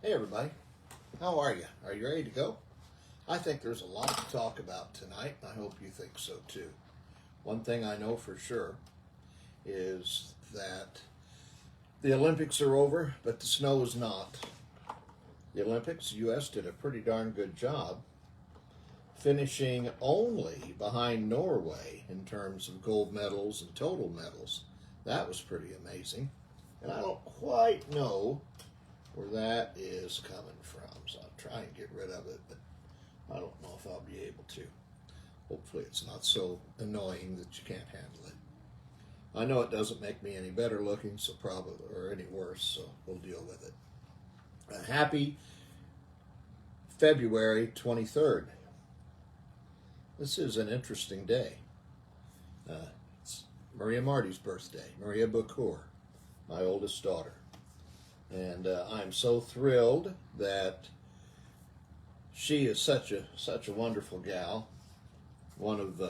Hey everybody, how are you? Are you ready to go? I think there's a lot to talk about tonight, and I hope you think so too. One thing I know for sure is that the Olympics are over, but the snow is not. The Olympics, the U.S. did a pretty darn good job, finishing only behind Norway in terms of gold medals and total medals. That was pretty amazing. And I don't quite know where that is coming from, so I'll try and get rid of it, but I don't know if I'll be able to. Hopefully it's not so annoying that you can't handle it. I know it doesn't make me any better looking, so probably, or any worse, so we'll deal with it. Happy February 23rd. This is an interesting day. It's Maria Marty's birthday, Maria Bukur, my oldest daughter. And I'm so thrilled that she is such a wonderful gal, one of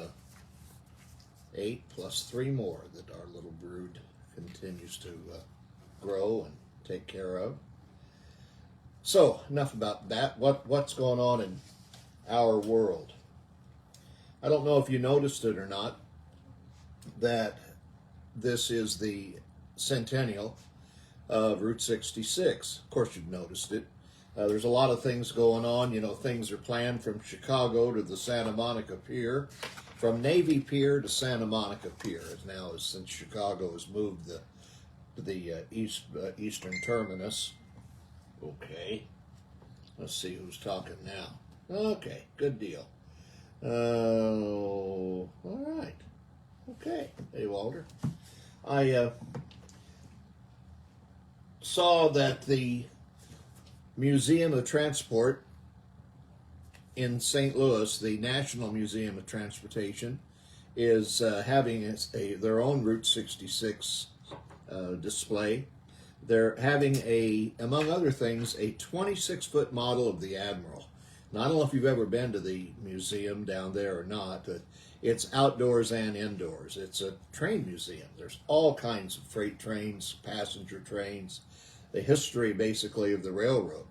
8 plus 3 more that our little brood continues to grow and take care of. So enough about that. What's going on in our world? I don't know if you noticed it or not, that this is the centennial of Route 66. Of course you've noticed it. There's a lot of things going on. You know, things are planned from Chicago to the Santa Monica Pier, from Navy Pier to Santa Monica Pier. Now, since Chicago has moved the eastern terminus. Okay, let's see who's talking now. Okay, good deal. All right. Okay. Hey, Walter. I saw that the Museum of Transport in St. Louis, the National Museum of Transportation, is having their own Route 66 display. They're having among other things, a 26-foot model of the Admiral. Now, I don't know if you've ever been to the museum down there or not, but it's outdoors and indoors. It's a train museum. There's all kinds of freight trains, passenger trains, the history basically of the railroad.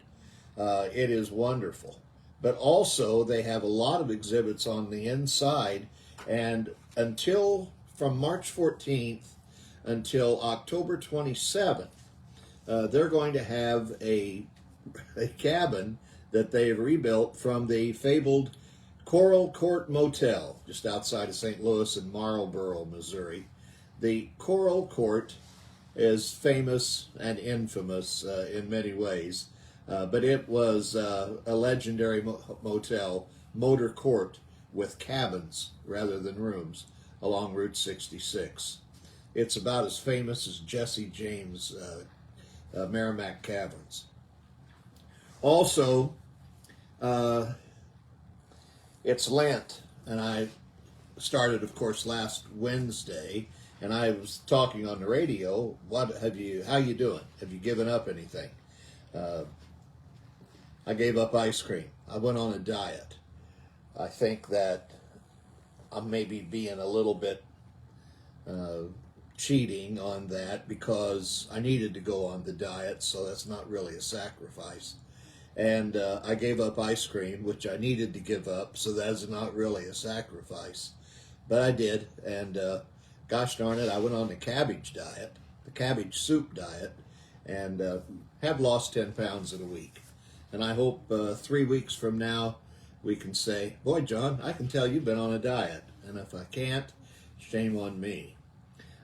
It is wonderful. But also they have a lot of exhibits on the inside, and from March 14th until October 27th, they're going to have a cabin that they've rebuilt from the fabled Coral Court Motel just outside of St. Louis in Marlboro, Missouri. The Coral Court is famous and infamous in many ways, but it was a legendary motel, motor court with cabins rather than rooms along Route 66. It's about as famous as Jesse James' Merrimack Caverns. Also, it's Lent, and I started, of course, last Wednesday, and I was talking on the radio. How you doing? Have you given up anything? I gave up ice cream. I went on a diet. I think that I'm maybe being a little bit cheating on that because I needed to go on the diet, so that's not really a sacrifice. And I gave up ice cream, which I needed to give up, so that's not really a sacrifice. But I did, and gosh darn it, I went on the cabbage diet, the cabbage soup diet, and have lost 10 pounds in a week. And I hope 3 weeks from now we can say, boy, John, I can tell you've been on a diet. And if I can't, shame on me.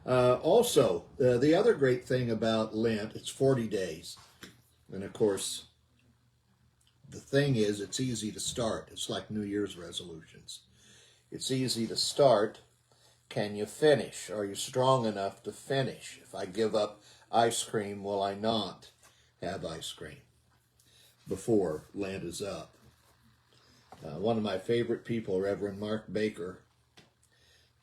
Also, the other great thing about Lent, it's 40 days. And of course, the thing is, it's easy to start. It's like New Year's resolutions. It's easy to start. Can you finish? Are you strong enough to finish? If I give up ice cream, will I not have ice cream before Lent is up? One of my favorite people, Reverend Mark Baker,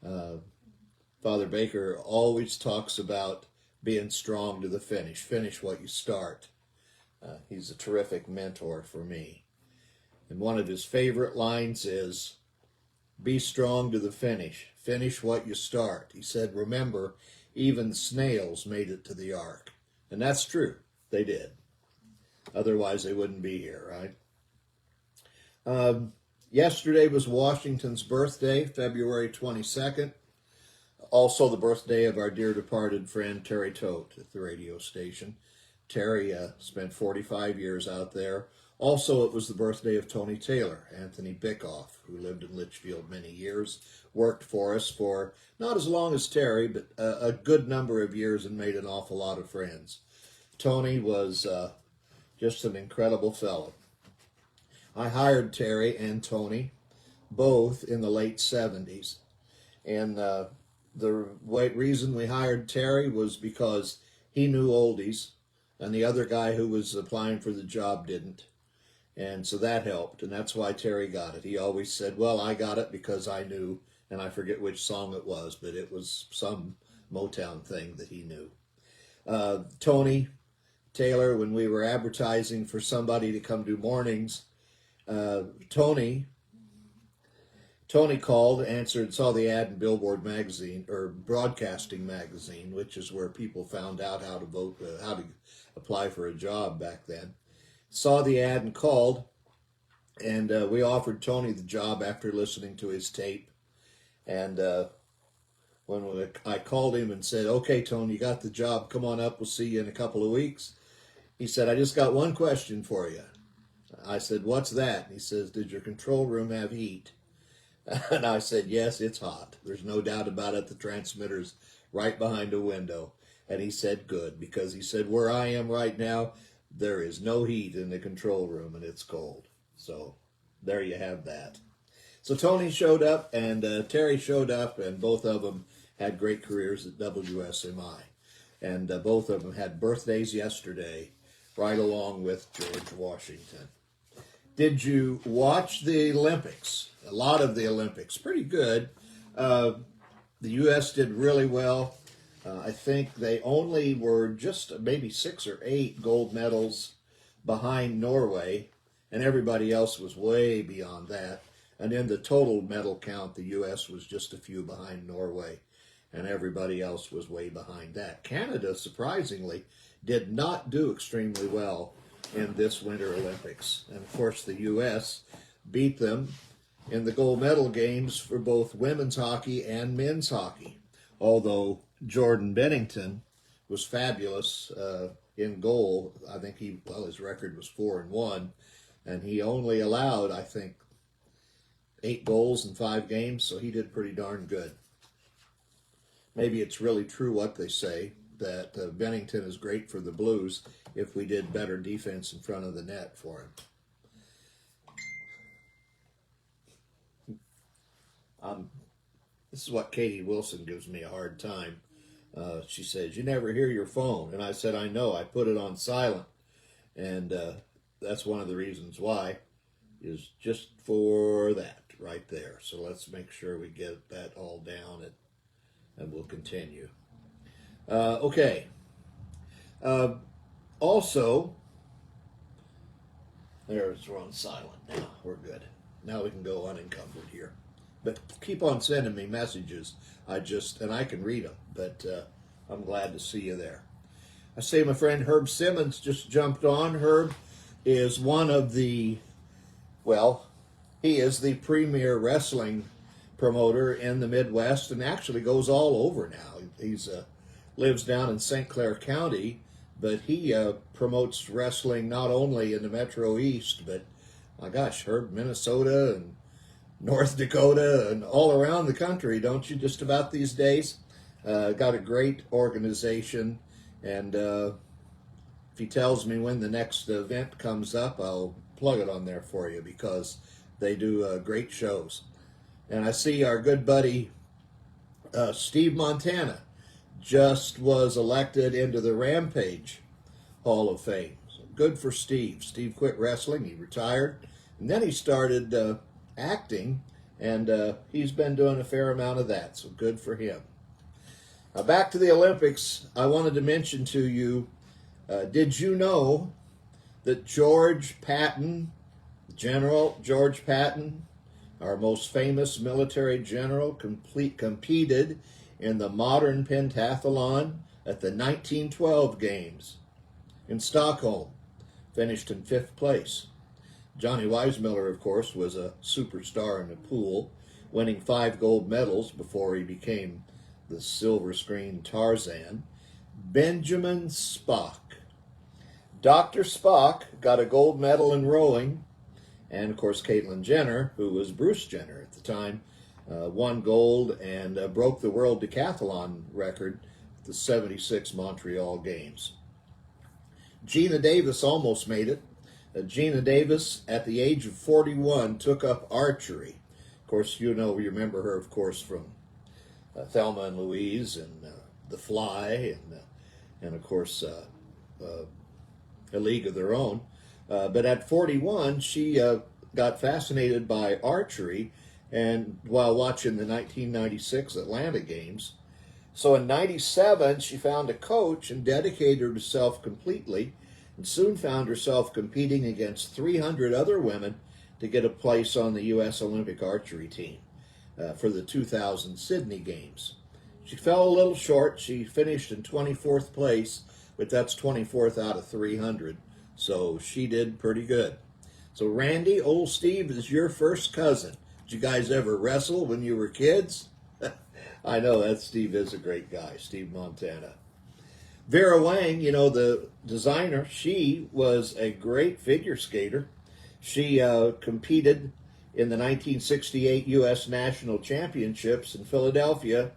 Father Baker always talks about being strong to the finish. Finish what you start. He's a terrific mentor for me. And one of his favorite lines is, be strong to the finish. Finish what you start. He said, remember, even snails made it to the ark. And that's true. They did. Otherwise, they wouldn't be here, right? Yesterday was Washington's birthday, February 22nd. Also the birthday of our dear departed friend Terry Tote at the radio station. Terry spent 45 years out there. Also, it was the birthday of Tony Taylor, Anthony Bickoff, who lived in Litchfield many years, worked for us for not as long as Terry, but a good number of years and made an awful lot of friends. Tony was just an incredible fellow. I hired Terry and Tony both in the late 70s. And the reason we hired Terry was because he knew oldies and the other guy who was applying for the job didn't. And so that helped, and that's why Terry got it. He always said, well, I got it because I knew, and I forget which song it was, but it was some Motown thing that he knew. Tony Taylor, when we were advertising for somebody to come do mornings, Tony called, answered, saw the ad in Billboard magazine, or Broadcasting magazine, which is where people found out how to vote, how to apply for a job back then. Saw the ad and called, and we offered Tony the job after listening to his tape. And when I called him and said, okay, Tony, you got the job, come on up, we'll see you in a couple of weeks. He said, I just got one question for you. I said, what's that? He says, did your control room have heat? And I said, yes, it's hot. There's no doubt about it. The transmitter's right behind a window. And he said, good, because he said, where I am right now, there is no heat in the control room and it's cold. So there you have that. So Tony showed up and Terry showed up, and both of them had great careers at WSMI. And both of them had birthdays yesterday, right along with George Washington. Did you watch the Olympics? A lot of the Olympics. Pretty good. The U.S. did really well. I think they only were just maybe 6 or 8 gold medals behind Norway, and everybody else was way beyond that. And in the total medal count, the U.S. was just a few behind Norway, and everybody else was way behind that. Canada, surprisingly, did not do extremely well in this Winter Olympics. And of course, the U.S. beat them in the gold medal games for both women's hockey and men's hockey. Although Jordan Bennington was fabulous in goal. I think his record was 4-1, and he only allowed, I think, 8 goals in 5 games, so he did pretty darn good. Maybe it's really true what they say, that Bennington is great for the Blues if we did better defense in front of the net for him. This is what Katie Wilson gives me a hard time. She says, you never hear your phone. And I said, I know, I put it on silent. And that's one of the reasons why, is just for that right there. So let's make sure we get that all down, and we'll continue. Okay. Also, we're on silent now. We're good. Now we can go unencumbered here. But keep on sending me messages. And I can read them, but I'm glad to see you there. I say my friend Herb Simmons just jumped on. Herb is one of the, he is the premier wrestling promoter in the Midwest, and actually goes all over now. He's lives down in St. Clair County, but he promotes wrestling not only in the Metro East, but my gosh, Herb, Minnesota and North Dakota and all around the country, don't you, just about these days? Got a great organization, and if he tells me when the next event comes up, I'll plug it on there for you, because they do great shows. And I see our good buddy Steve Montana just was elected into the Rampage Hall of Fame. So good for Steve. Steve quit wrestling, he retired, and then he started acting, and he's been doing a fair amount of that, so good for him. Now back to the Olympics, I wanted to mention to you, did you know that George Patton, General George Patton, our most famous military general, competed in the modern pentathlon at the 1912 Games in Stockholm finished in 5th place. Johnny Weissmuller, of course, was a superstar in the pool, winning 5 gold medals before he became the silver screen Tarzan. Benjamin Spock. Dr. Spock got a gold medal in rowing, and of course Caitlyn Jenner, who was Bruce Jenner at the time, won gold and broke the world decathlon record at the '76 Montreal Games. Gina Davis almost made it. Gina Davis, at the age of 41, took up archery. Of course, you remember her, of course, from Thelma and Louise and The Fly, and of course, A League of Their Own. But at 41, she got fascinated by archery, and while watching the 1996 Atlanta Games. So in '97, she found a coach and dedicated herself completely, and soon found herself competing against 300 other women to get a place on the U.S. Olympic archery team for the 2000 Sydney Games. She fell a little short. She finished in 24th place, but that's 24th out of 300, so she did pretty good. So Randy, old Steve is your first cousin. Did you guys ever wrestle when you were kids? I know, that Steve is a great guy, Steve Montana. Vera Wang, the designer, she was a great figure skater. She competed in the 1968 U.S. National Championships in Philadelphia,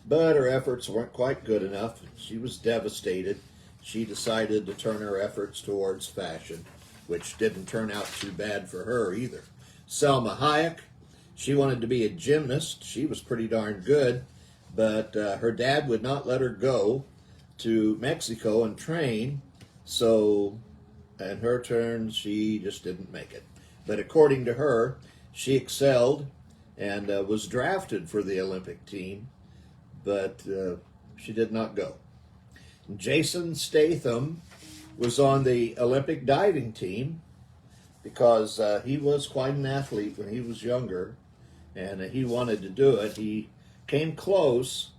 but her efforts weren't quite good enough. She was devastated. She decided to turn her efforts towards fashion, which didn't turn out too bad for her either. Selma Hayek, she wanted to be a gymnast. She was pretty darn good, but her dad would not let her go to Mexico and train, so in her turn, she just didn't make it. But according to her, she excelled and was drafted for the Olympic team, but she did not go. Jason Statham was on the Olympic diving team because he was quite an athlete when he was younger, and he wanted to do it. He came close,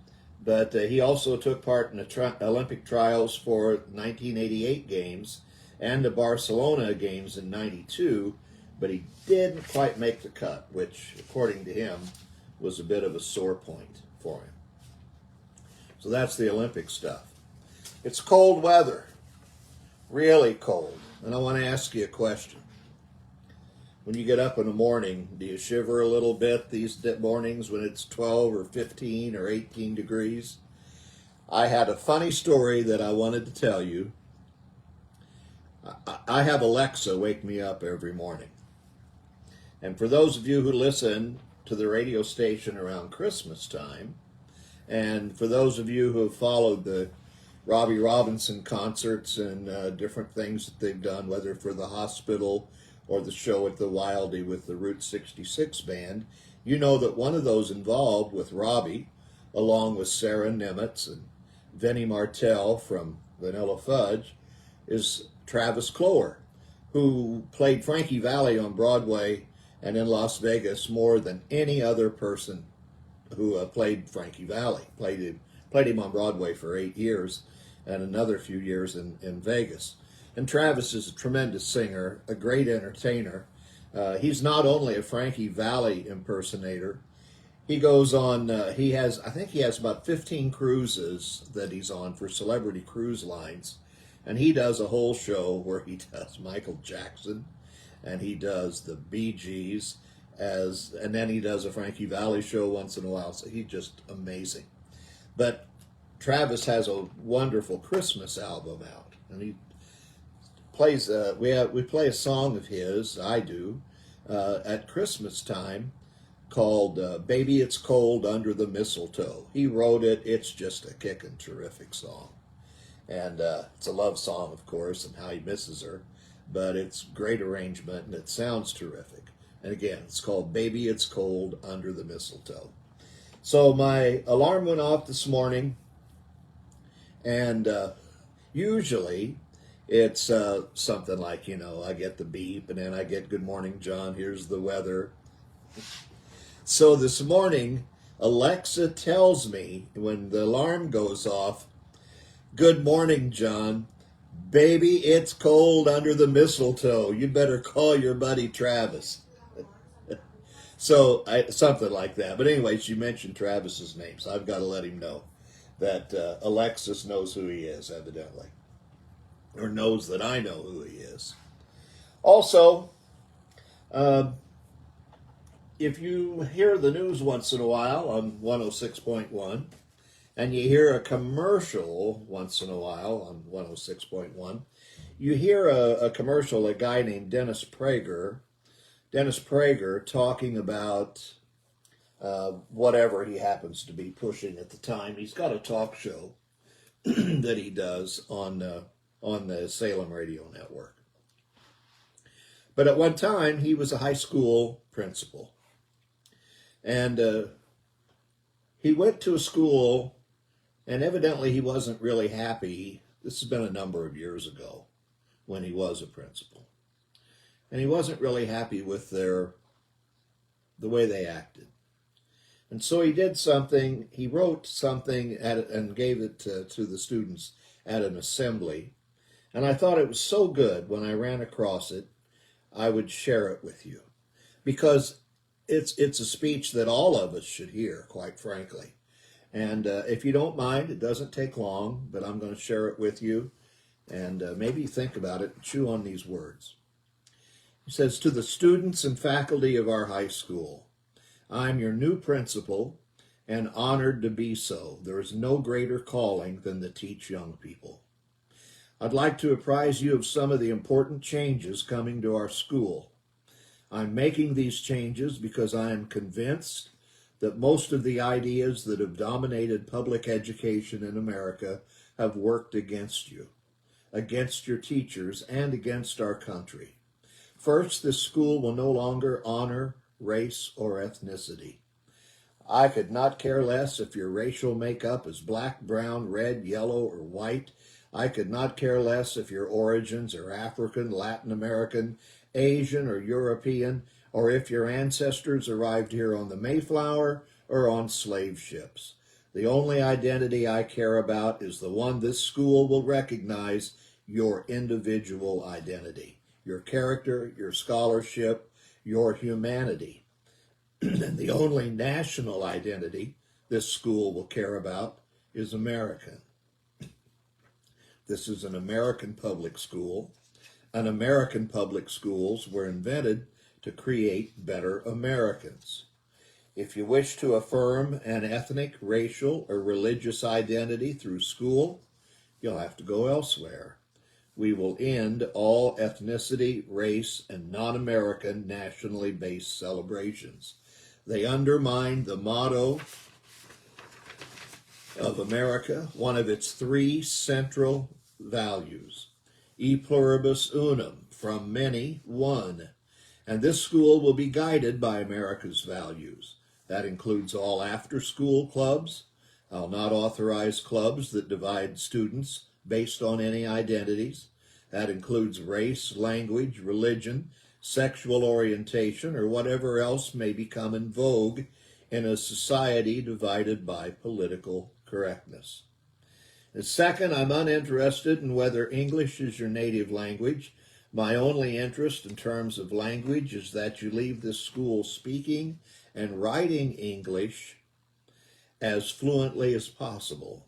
but he also took part in the Olympic trials for 1988 Games and the Barcelona Games in '92, but he didn't quite make the cut, which, according to him, was a bit of a sore point for him. So that's the Olympic stuff. It's cold weather, really cold, and I want to ask you a question. When you get up in the morning, do you shiver a little bit these mornings when it's 12 or 15 or 18 degrees? I had a funny story that I wanted to tell you. I have Alexa wake me up every morning. And for those of you who listen to the radio station around Christmas time, and for those of you who have followed the Robbie Robinson concerts and different things that they've done, whether for the hospital or the show at the Wildie with the Route 66 band, you know that one of those involved with Robbie, along with Sarah Nimitz and Vinnie Martell from Vanilla Fudge, is Travis Clower, who played Frankie Valli on Broadway and in Las Vegas more than any other person who played Frankie Valli. Played him on Broadway for 8 years and another few years in Vegas. And Travis is a tremendous singer, a great entertainer. He's not only a Frankie Valli impersonator. He goes on, I think he has about 15 cruises that he's on for Celebrity Cruise Lines. And he does a whole show where he does Michael Jackson and he does the Bee Gees, and then he does a Frankie Valli show once in a while. So he's just amazing. But Travis has a wonderful Christmas album out, and he plays. We play a song of his. I do at Christmas time called "Baby It's Cold Under the Mistletoe." He wrote it. It's just a kickin' terrific song, and it's a love song, of course, and how he misses her. But it's great arrangement, and it sounds terrific. And again, it's called "Baby It's Cold Under the Mistletoe." So my alarm went off this morning, and usually it's something like, I get the beep, and then I get "Good morning, John, here's the weather." So this morning, Alexa tells me when the alarm goes off, "Good morning, John, Baby, it's cold under the mistletoe. You better call your buddy Travis. So, something like that. But anyway, she mentioned Travis's name, so I've got to let him know that Alexis knows who he is, evidently, or knows that I know who he is. Also, uh, if you hear the news once in a while on 106.1, and you hear a commercial once in a while on 106.1, you hear a commercial, a guy named Dennis Prager talking about whatever he happens to be pushing at the time. He's got a talk show that he does on the Salem Radio Network. But at one time, he was a high school principal. And he went to a school, and evidently he wasn't really happy. This has been a number of years ago when he was a principal. And he wasn't really happy with the way they acted. And so he did something. He wrote something and gave it to the students at an assembly. And I thought it was so good when I ran across it, I would share it with you. Because it's a speech that all of us should hear, quite frankly. And if you don't mind, it doesn't take long, but I'm going to share it with you. And maybe think about it and chew on these words. He says, "To the students and faculty of our high school, I'm your new principal and honored to be so. There is no greater calling than to teach young people. I'd like to apprise you of some of the important changes coming to our school. I'm making these changes because I am convinced that most of the ideas that have dominated public education in America have worked against you, against your teachers, and against our country. First, this school will no longer honor race or ethnicity. I could not care less if your racial makeup is black, brown, red, yellow, or white. I could not care less if your origins are African, Latin American, Asian, or European, or if your ancestors arrived here on the Mayflower or on slave ships. The only identity I care about is the one this school will recognize: your individual identity, your character, your scholarship, your humanity. And the only national identity this school will care about is American. This is an American public school, and American public schools were invented to create better Americans. If you wish to affirm an ethnic, racial, or religious identity through school, you'll have to go elsewhere. We will end all ethnicity, race, and non-American nationally based celebrations. They undermine the motto of America, one of its three central values: E pluribus unum, from many, one. And this school will be guided by America's values. That includes all after-school clubs. I'll not authorize clubs that divide students based on any identities. That includes race, language, religion, sexual orientation, or whatever else may become in vogue in a society divided by political correctness. And second, I'm uninterested in whether English is your native language. My only interest in terms of language is that you leave this school speaking and writing English as fluently as possible.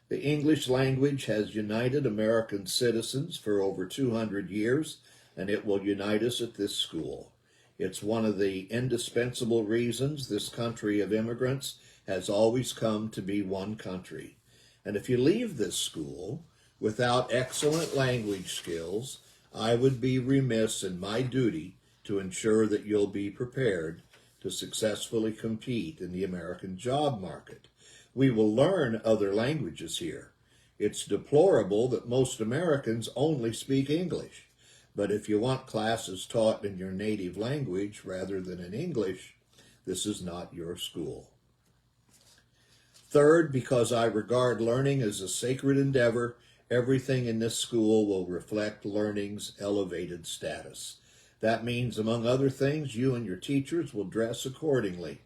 The English language has united American citizens for over 200 years, and it will unite us at this school. It's one of the indispensable reasons this country of immigrants has always come to be one country. And if you leave this school without excellent language skills, I would be remiss in my duty to ensure that you'll be prepared to successfully compete in the American job market. We will learn other languages here. It's deplorable that most Americans only speak English. But if you want classes taught in your native language rather than in English, this is not your school. Third, because I regard learning as a sacred endeavor, everything in this school will reflect learning's elevated status. That means, among other things, you and your teachers will dress accordingly.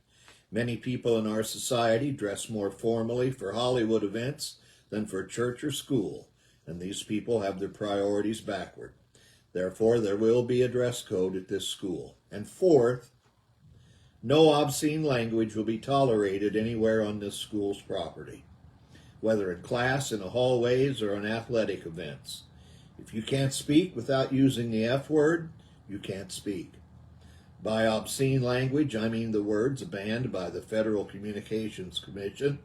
Many people in our society dress more formally for Hollywood events than for church or school, and these people have their priorities backward. Therefore, there will be a dress code at this school. And fourth, no obscene language will be tolerated anywhere on this school's property, whether in class, in the hallways, or in athletic events. If you can't speak without using the F word, you can't speak. By obscene language, I mean the words banned by the Federal Communications Commission,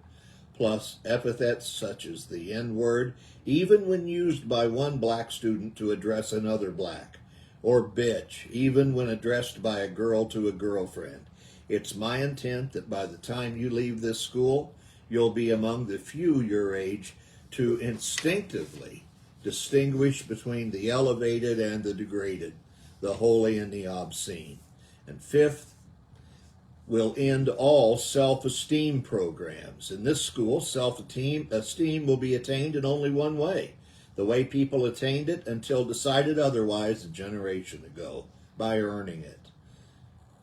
plus epithets such as the N-word, even when used by one black student to address another black, or bitch, even when addressed by a girl to a girlfriend. It's my intent that by the time you leave this school, you'll be among the few your age to instinctively distinguish between the elevated and the degraded, the holy and the obscene. And fifth, we'll end all self-esteem programs. In this school, self-esteem will be attained in only one way, the way people attained it until decided otherwise a generation ago, by earning it.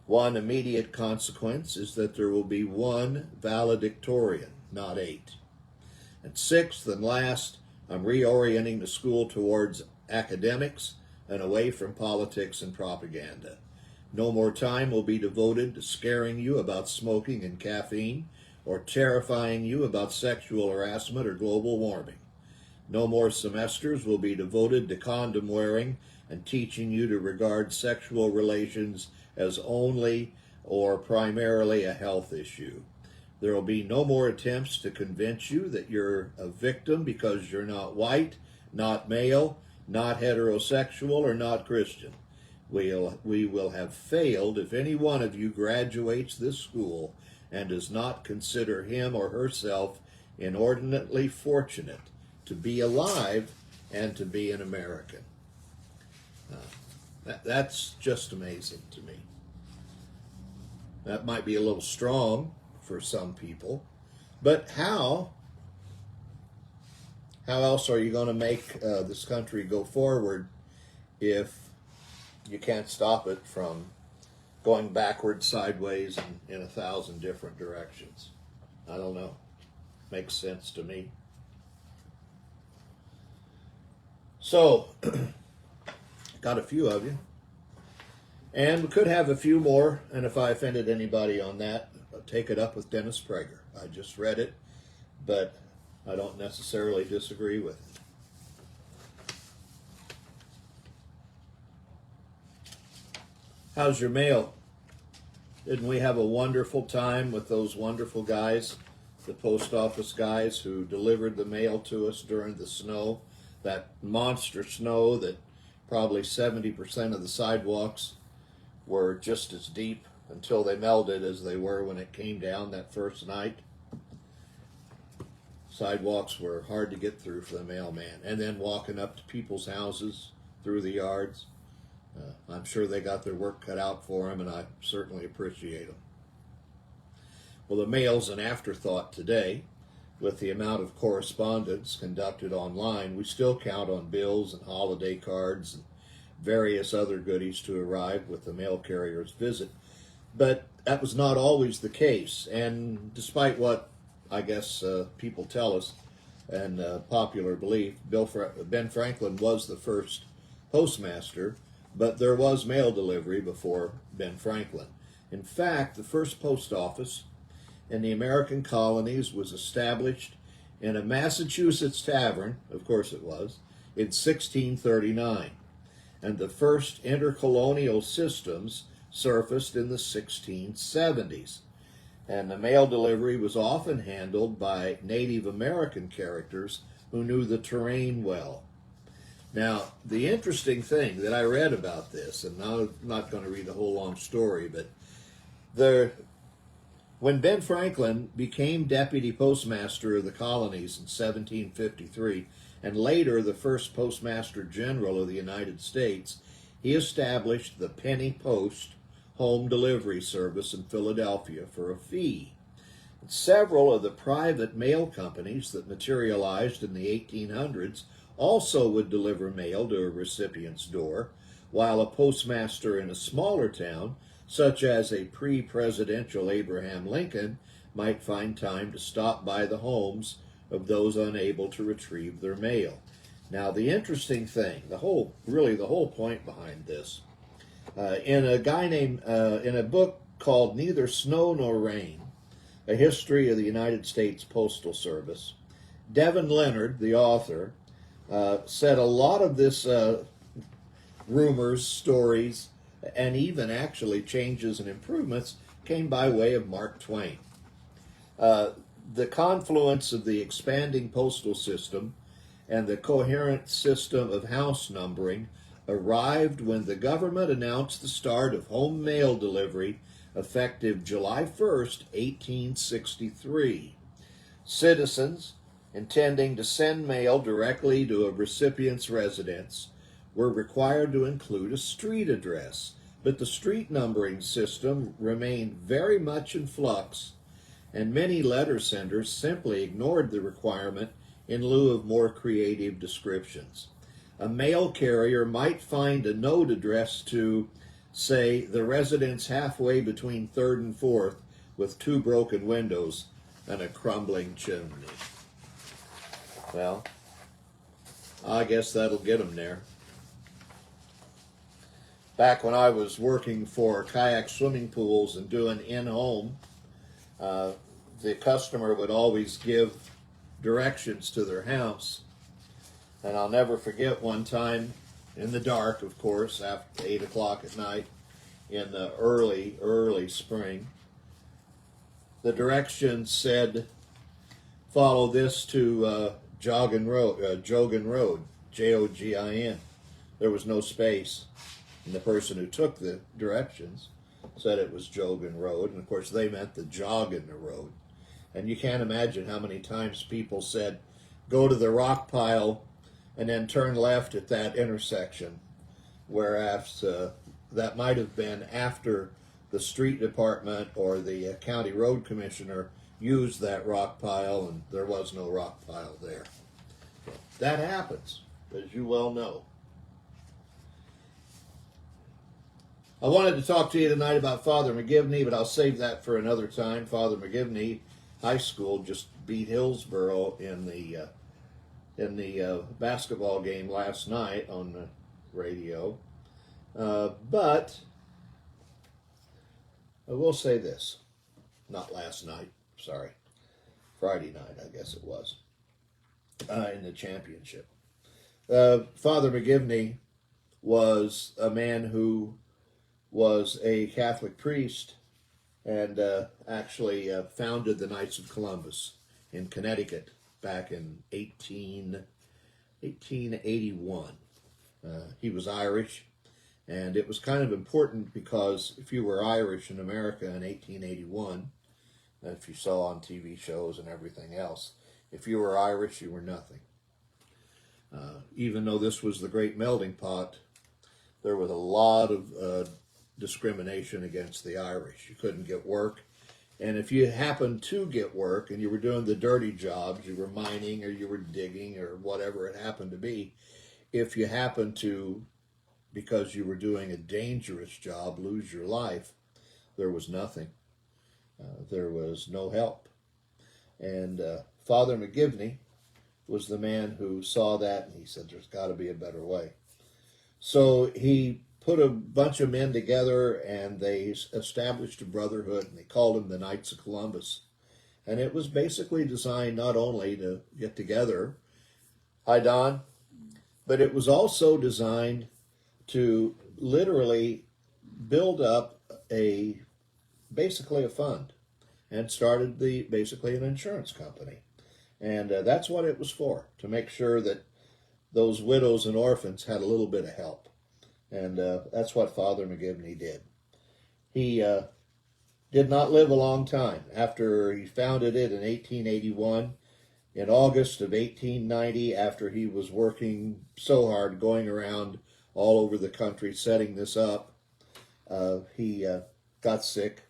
One immediate consequence is that there will be one valedictorian, not 8. And sixth and last, I'm reorienting the school towards academics and away from politics and propaganda. No more time will be devoted to scaring you about smoking and caffeine, or terrifying you about sexual harassment or global warming. No more semesters will be devoted to condom wearing and teaching you to regard sexual relations as only or primarily a health issue. There will be no more attempts to convince you that you're a victim because you're not white, not male, not heterosexual, or not Christian. We will have failed if any one of you graduates this school and does not consider him or herself inordinately fortunate to be alive and to be an American. That's just amazing to me. That might be a little strong for some people, but how else are you going to make this country go forward if you can't stop it from going backwards, sideways, and in 1,000 different directions? I don't know. Makes sense to me. So, got a few of you. And we could have a few more, and if I offended anybody on that, I'll take it up with Dennis Prager. I just read it, but I don't necessarily disagree with it. How's your mail? Didn't we have a wonderful time with those wonderful guys, the post office guys who delivered the mail to us during the snow, that monster snow that probably 70% of the sidewalks were just as deep until they melted as they were when it came down that first night. Sidewalks were hard to get through for the mailman. And then walking up to people's houses through the yards. I'm sure they got their work cut out for them, and I certainly appreciate them. Well, the mail's an afterthought today. With the amount of correspondence conducted online, we still count on bills and holiday cards and various other goodies to arrive with the mail carrier's visit. But that was not always the case, and despite what I guess people tell us and popular belief, Ben Franklin was the first postmaster, but there was mail delivery before Ben Franklin. In fact, the first post office in the American colonies was established in a Massachusetts tavern, of course it was, in 1639. And the first intercolonial systems surfaced in the 1670s. And the mail delivery was often handled by Native American characters who knew the terrain well. Now, the interesting thing that I read about this, and I'm not going to read the whole long story, but when Ben Franklin became deputy postmaster of the colonies in 1753, and later the first postmaster general of the United States, he established the penny post home delivery service in Philadelphia for a fee. Several of the private mail companies that materialized in the 1800s also would deliver mail to a recipient's door, while a postmaster in a smaller town, such as a pre-presidential Abraham Lincoln, might find time to stop by the homes of those unable to retrieve their mail. Now, the interesting thing, the whole point behind this, in a book called Neither Snow Nor Rain, A History of the United States Postal Service, Devin Leonard, the author, said a lot of this rumors, stories, and even actually changes and improvements came by way of Mark Twain. The confluence of the expanding postal system and the coherent system of house numbering arrived when the government announced the start of home mail delivery effective July 1st, 1863. Citizens intending to send mail directly to a recipient's residence were required to include a street address, but the street numbering system remained very much in flux, and many letter senders simply ignored the requirement in lieu of more creative descriptions. A mail carrier might find a note addressed to, say, the residence halfway between 3rd and 4th with 2 broken windows and a crumbling chimney. Well, I guess that'll get them there. Back when I was working for kayak swimming pools and doing in-home, the customer would always give directions to their house. And I'll never forget one time in the dark, of course, after 8 o'clock at night in the early spring, the directions said, follow this to Joggin Road, Jogin. There was no space. And the person who took the directions said it was Joggin Road. And of course, they meant the jog in the road. And you can't imagine how many times people said, go to the rock pile and then turn left at that intersection. Whereas that might have been after the street department or the county road commissioner used that rock pile, and there was no rock pile there. So that happens, as you well know. I wanted to talk to you tonight about Father McGivney, but I'll save that for another time. Father McGivney High School just beat Hillsboro in the basketball game last night on the radio. But I will say this. Not last night, sorry. Friday night, I guess it was. In the championship. Father McGivney was a man who was a Catholic priest and actually founded the Knights of Columbus in Connecticut back in 1881. He was Irish, and it was kind of important because if you were Irish in America in 1881, if you saw on TV shows and everything else, if you were Irish, you were nothing. Even though this was the great melting pot, there was a lot of discrimination against the Irish. You couldn't get work. And if you happened to get work and you were doing the dirty jobs, you were mining or you were digging or whatever it happened to be, if you happened to, because you were doing a dangerous job, lose your life, there was nothing. There was no help. And Father McGivney was the man who saw that, and he said, there's got to be a better way. So he put a bunch of men together, and they established a brotherhood, and they called them the Knights of Columbus. And it was basically designed not only to get together, hi Don, but it was designed to literally build up basically a fund, and started basically an insurance company. And that's what it was for, to make sure that those widows and orphans had a little bit of help. And that's what Father McGivney did. He did not live a long time. After he founded it in 1881, in August of 1890, after he was working so hard, going around all over the country setting this up, he got sick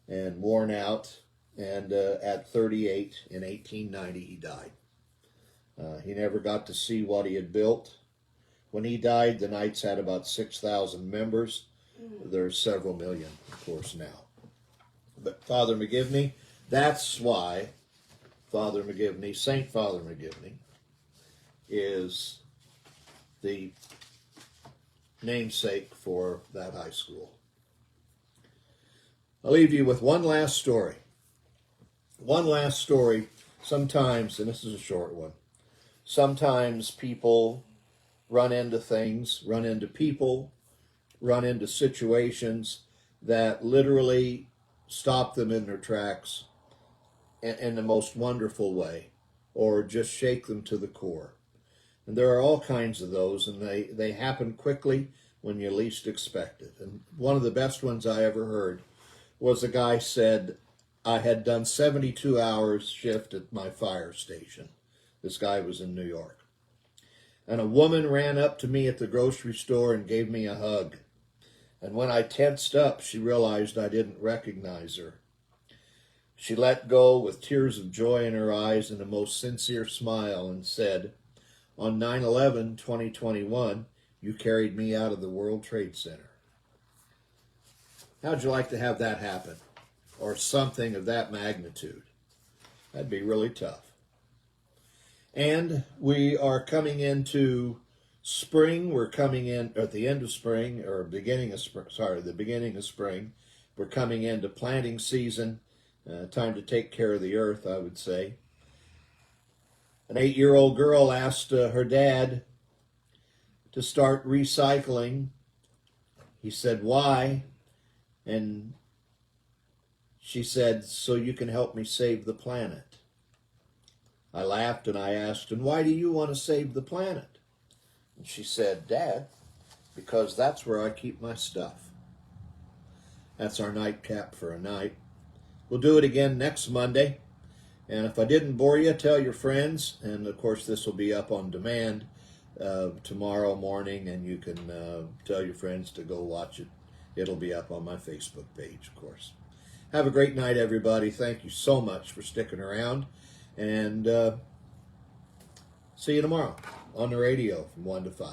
and worn out, and at 38 in 1890 he died. He never got to see what he had built. When he died, the Knights had about 6,000 members. There's several million, of course, now. But Father McGivney, that's why Father McGivney, Saint Father McGivney, is the namesake for that high school. I'll leave you with one last story. One last story. Sometimes, and this is a short one, sometimes people run into things, run into people, run into situations that literally stop them in their tracks in the most wonderful way, or just shake them to the core. And there are all kinds of those, and they happen quickly when you least expect it. And one of the best ones I ever heard was a guy said, I had done 72 hours shift at my fire station. This guy was in New York. And a woman ran up to me at the grocery store and gave me a hug. And when I tensed up, she realized I didn't recognize her. She let go with tears of joy in her eyes and a most sincere smile and said, on 9/11/2021, you carried me out of the World Trade Center. How'd you like to have that happen? Or something of that magnitude? That'd be really tough. And we are coming into spring. We're coming in at the end of spring, or beginning of spring. Sorry, the beginning of spring. We're coming into planting season. Time to take care of the earth, I would say. An 8-year-old girl asked her dad to start recycling. He said, why? And she said, so you can help me save the planet. I laughed and I asked, and why do you want to save the planet? And she said, Dad, because that's where I keep my stuff. That's our nightcap for a night. We'll do it again next Monday. And if I didn't bore you, tell your friends. And of course, this will be up on demand tomorrow morning, and you can tell your friends to go watch it. It'll be up on my Facebook page, of course. Have a great night, everybody. Thank you so much for sticking around. And see you tomorrow on the radio from 1 to 5.